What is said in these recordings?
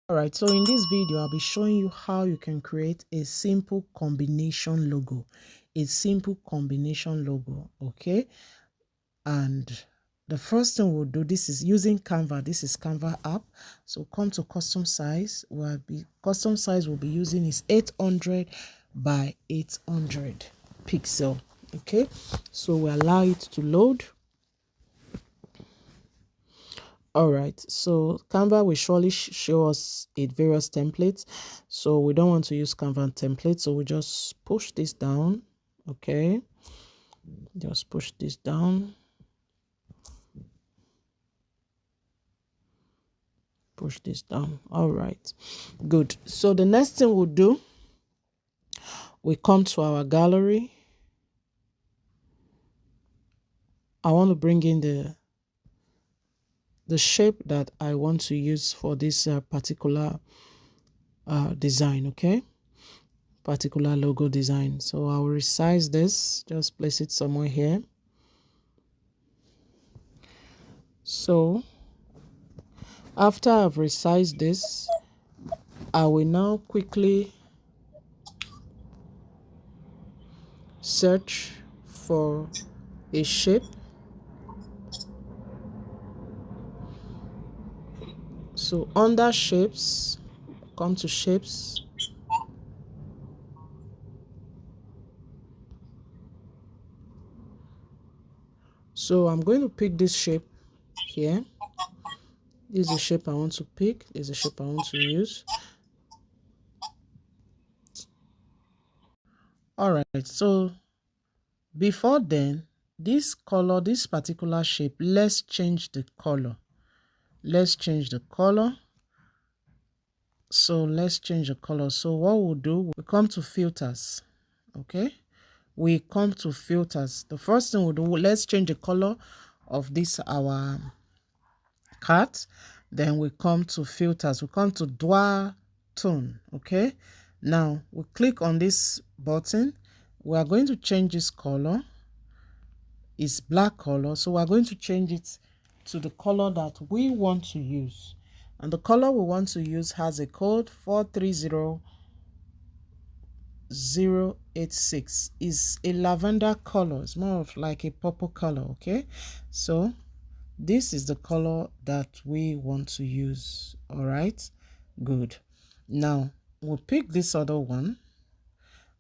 Alright, so in this video, I'll be showing you how you can create a simple combination logo. A simple combination logo, okay? And the first thing we'll do, this is using Canva. This is Canva app. So come to custom size. Custom size we'll be using is 800 by 800 pixel, okay? So we allow it to load. All right, so Canva will surely show us various templates. So we don't want to use Canva template. So we just push this down. Okay, just push this down. Push this down. All right, good. So the next thing we'll do, we come to our gallery. I want to bring in the shape that I want to use for this particular design, okay? Particular logo design. So I'll resize this, just place it somewhere here. So after I've resized this, I will now quickly search for a shape. So under shapes, come to shapes. So I'm going to pick this shape here. This is a shape I want to pick. This is a shape I want to use. All right, so before then, this color, this particular shape, let's change the color. Let's change the color. So let's change the color. So what we'll do, we come to filters. Okay, we come to filters. The first thing we'll do, let's change the color of this our card. Then we come to filters. We come to dual tone. Okay, now we click on this button. We are going to change this color. It's black color, so we're going to change it to the color that we want to use. And the color we want to use has a code 430086. Is a lavender color. It's more of like a purple color, okay? So this is the color that we want to use. All right, good. Now we'll pick this other one.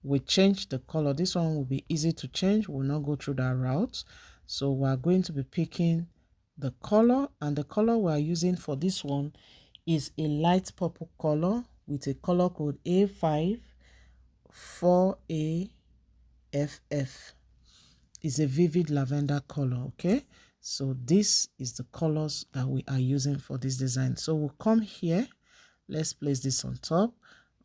We change the color. This one will be easy to change. We'll not go through that route. So we're going to be picking the color, and the color we're using for this one is a light purple color with a color code A54AFF. Is a vivid lavender color, okay? So this is the colors that we are using for this design. So we'll come here. Let's place this on top.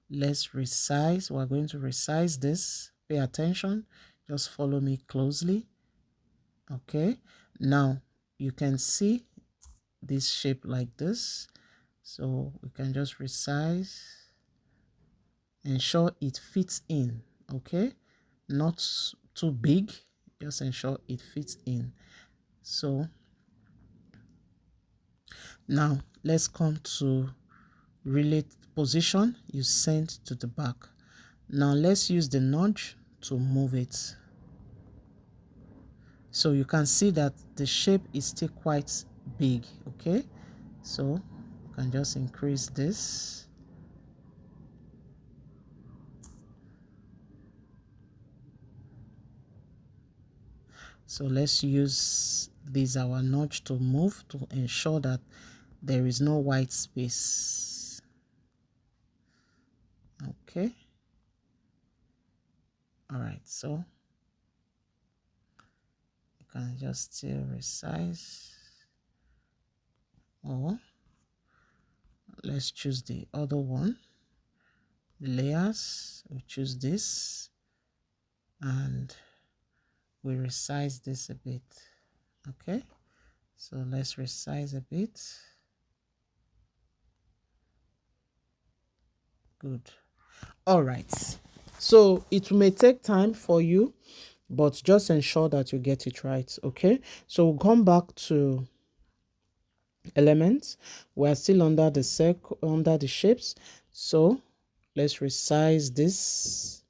Let's resize. We're going to resize this. Pay attention. Just follow me closely. Okay. Now you can see this shape like this. So we can just resize. Ensure it fits in. Okay. Not too big. Just ensure it fits in. So now let's come to relate position you sent to the back. Now let's use the nudge to move it. So you can see that the shape is still quite big, okay? So you can just increase this. So let's use this our nudge to move to ensure that there is no white space. Okay. All right, so you can just still resize, or let's choose the other one, the layers. We choose this and we resize this a bit. Okay, so let's resize a bit. Good. All right, so it may take time for you, but just ensure that you get it right. Okay, so we'll come back to elements. We are still under the circle, under the shapes. So let's resize this,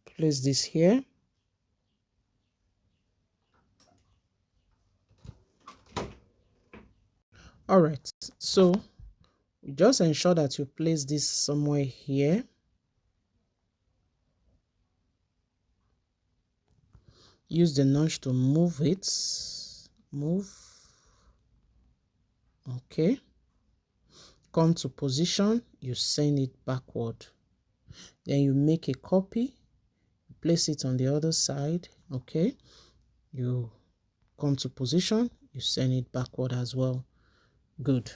place this here. All right, so just ensure that you place this somewhere here. Use the notch to move it. Move. Okay. Come to position, you send it backward. Then you make a copy, place it on the other side. Okay. You come to position, you send it backward as well. Good.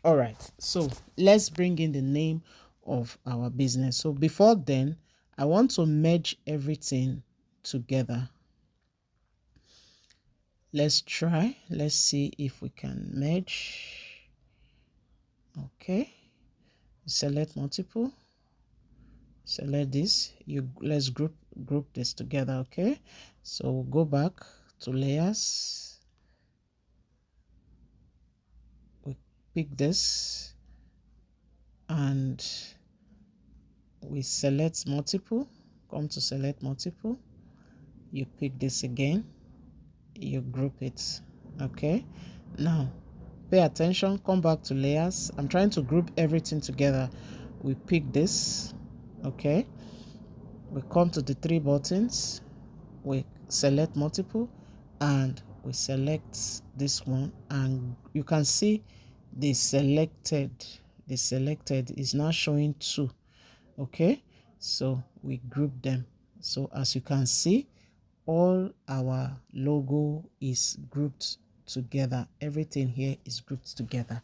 All right, so let's bring in the name of our business. So before then, I want to merge everything together. Let's try. Let's see if we can merge. Okay. Select multiple. Select this. Let's group this together. Okay. So we'll go back to layers. We pick this and we select multiple. Come to select multiple. You pick this again. You group it. Okay. Now pay attention, come back to layers. I'm trying to group everything together. We pick this. Okay. We come to the three buttons. We select multiple and we select this one, and you can see the selected is now showing two. Okay, so we group them. So as you can see, all our logo is grouped together. Everything here is grouped together.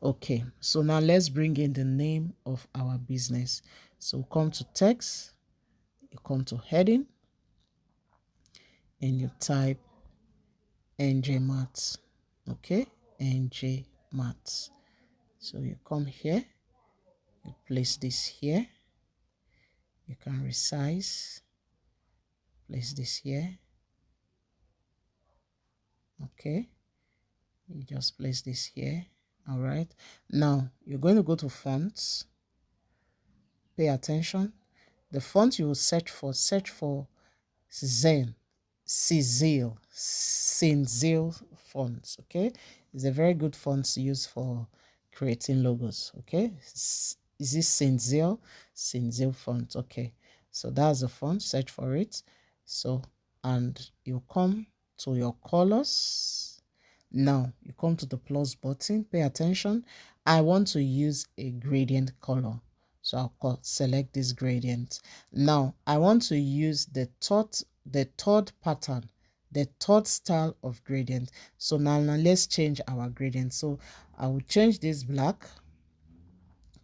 Okay, so now let's bring in the name of our business. So come to text, you come to heading, and you type NJMart. Okay, NJMart. So you come here, you place this here, you can resize, place this here. Okay, you just place this here. All right, now you're going to go to fonts. Pay attention. The font you will search for Zen Cinzil fonts. Okay, it's a very good font to use for creating logos. Okay, is this Cinzil font? Okay, so that's the font. Search for it. So, and you come to your colors. Now you come to the plus button. Pay attention. I want to use a gradient color, so I'll select this gradient. Now I want to use the third pattern, the third style of gradient. So now let's change our gradient. So I will change this black.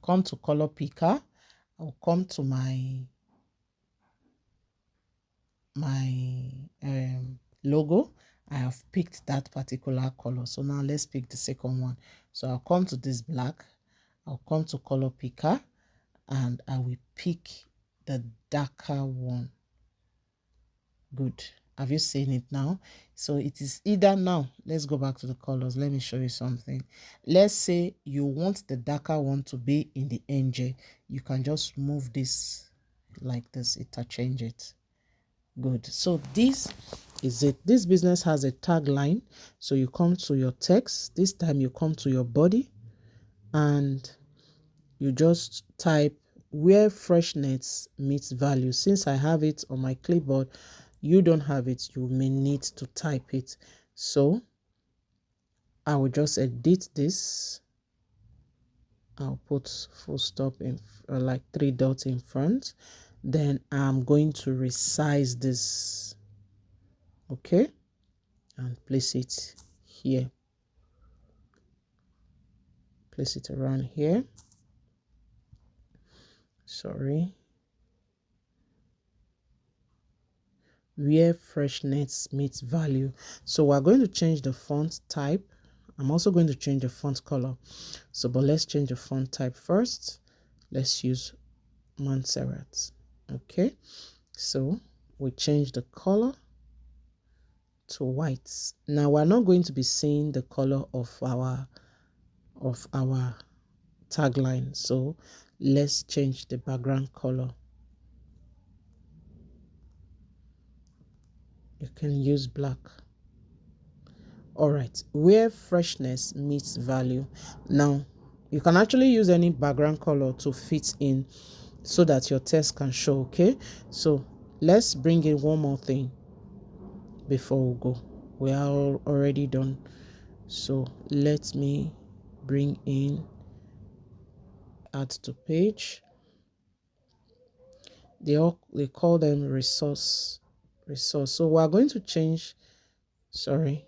Come to color picker. I'll come to my logo. I have picked that particular color. So now let's pick the second one. So I'll come to this black. I'll come to color picker and I will pick the darker one. Good. Have you seen it now? So it is either now. Let's go back to the colors. Let me show you something. Let's say you want the darker one to be in the NJ. You can just move this like this. It'll change it. Good. So this is it. This business has a tagline. So you come to your text. This time you come to your body and you just type where freshness meets value. Since I have it on my clipboard, you don't have it, you may need to type it. So I will just edit this. I'll put full stop in like 3 dots in front. Then I'm going to resize this. Okay, and place it here. Place it around here. Sorry. Where freshness meets value. So we're going to change the font type. I'm also going to change the font color. So, but let's change the font type first. Let's use Montserrat. Okay. So we change the color to white. Now we're not going to be seeing the color of our tagline, so let's change the background color. You can use black. All right, where freshness meets value. Now you can actually use any background color to fit in so that your text can show. Okay, so let's bring in one more thing before we go. We are already done, so let me bring in add to page. They call them resource. So we are going to change, sorry,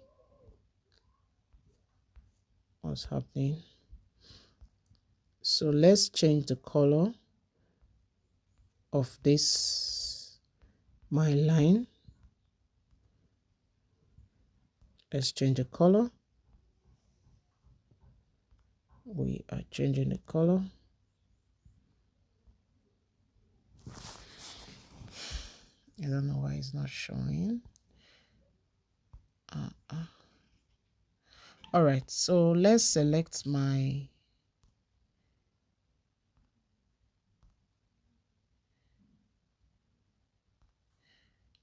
what's happening? So let's change the color of this my line. Let's change the color. We are changing the color. I don't know why it's not showing. All right, so let's select my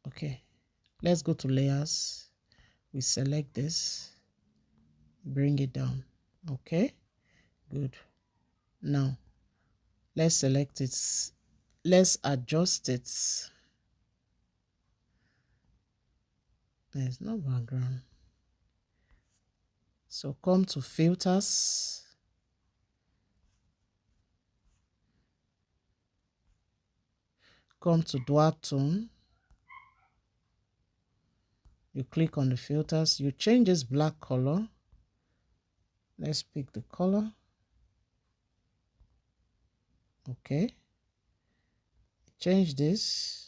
okay, let's go to layers. We select this, bring it down. Okay, good. Now let's select it, let's adjust it. There's no background, so come to filters, come to dual tone, you click on the filters, you change this black color. Let's pick the color. Okay, change this,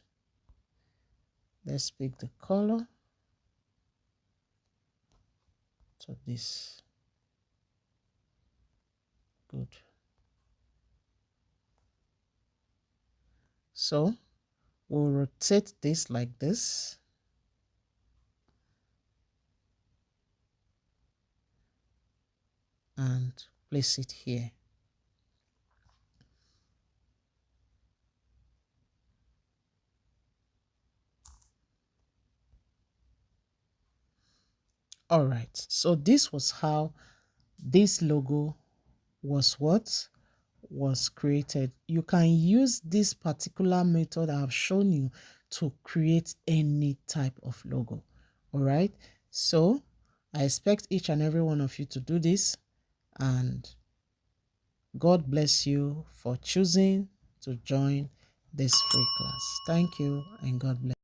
let's pick the color to this. Good. So we'll rotate this like this. And place it here. All right, so this was how this logo was created. You can use this particular method I've shown you to create any type of logo. All right, so I expect each and every one of you to do this, and God bless you for choosing to join this free class. Thank you, and God bless.